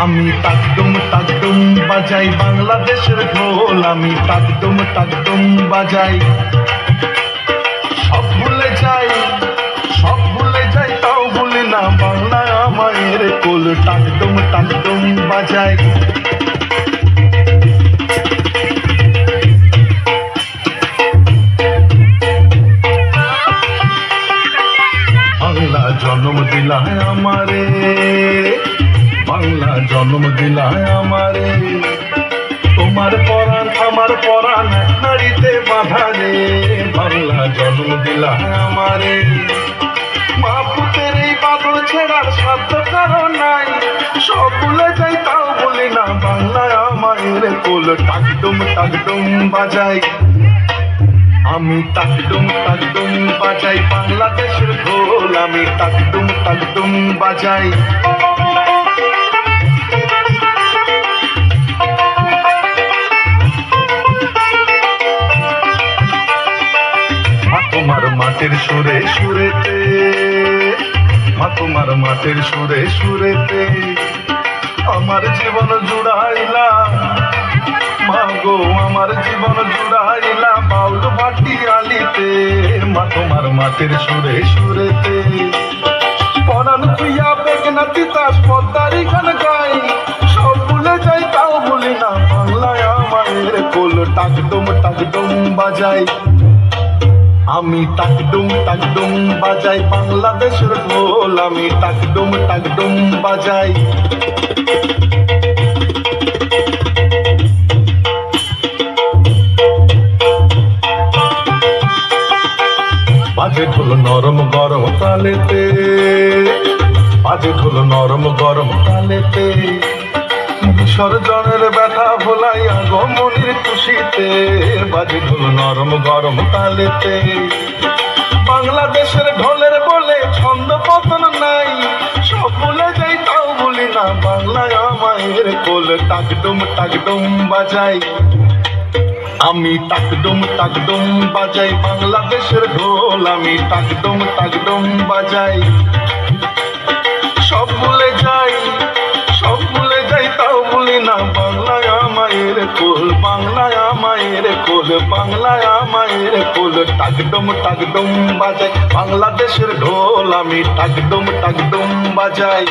আমি টাকডুম বাজাই বাংলাদেশের ঢোল, আমি টাকডুম বাজাই। সব ভুলে যাই, সব ভুলে যাই, তাও ভুলি না বাংলা আমায়ের কোল। টাকডুম বাজাই। বাংলা জন্ম দিলায় আমারে, বাংলা জন্ম দিলায় আমারে। তোমার পরাণ আমার পরাণ এক নাড়িতে বাঁধা রে। বাংলা জন্ম দিলায় আমারে। মা পুতের এই বাঁধন ছেড়ার সাধ্য কারণ নাই। সব ভুলে যাই তাও বলি না বাংলায় আমায়ের কোল। টাকডুম বাজাই। আমি টাকডুম বাজাই বাংলাদেশের ঢোল, আমি টাকডুম বাজাই। তোমার মাটির সুরে সুরেতে, মা তোমার মাটির সুরে সুরেতে আমার জীবন জুড়াইলা। মা গো আমার জীবন জুড়াইলা বাউল ভাটি আলিতে। মা তোমার মাটির সুরে সুরেতে পরাণ খুইয়া বেগনা তিতাস পদ্মারি গান গাই। সব ভুলে যাই তাও ভুলি না বাংলায় আমায়ের কোল। টাকডুম বাজাই। আমি টাকডুম বাজাই বাংলাদেশের ঢোল, আমি টাকডুম বাজাই। বাজে ঢোল নরম গরম তালেতে, বাজে ঢোল নরম গরম তালেতে। বিসর্জনের ব্যথা ভোলাই আগমনের খুশিতে। বাজে ঢোল নরম গরম তালেতে। বাংলাদেশের ঢোলের বলে ছন্দ পতন নাই। সব ভুলে যাই তাও ভুলি না বাংলায় আমায়ের কোল। টাকডুম বাজাই। আমি টাকডুম বাজাই বাংলাদেশের ঢোল, আমি টাকডুম বাজাই। সব ভুলে যাই, সব ভুলে যাই তাও ভুলি না বাংলায় আমায়ের কোল। বাংলায় আমায়ের কোল, বাংলায় আমায়ের কোল। টাকডুম বাজাই বাংলাদেশের ঢোল, আমি টাকডুম বাজাই।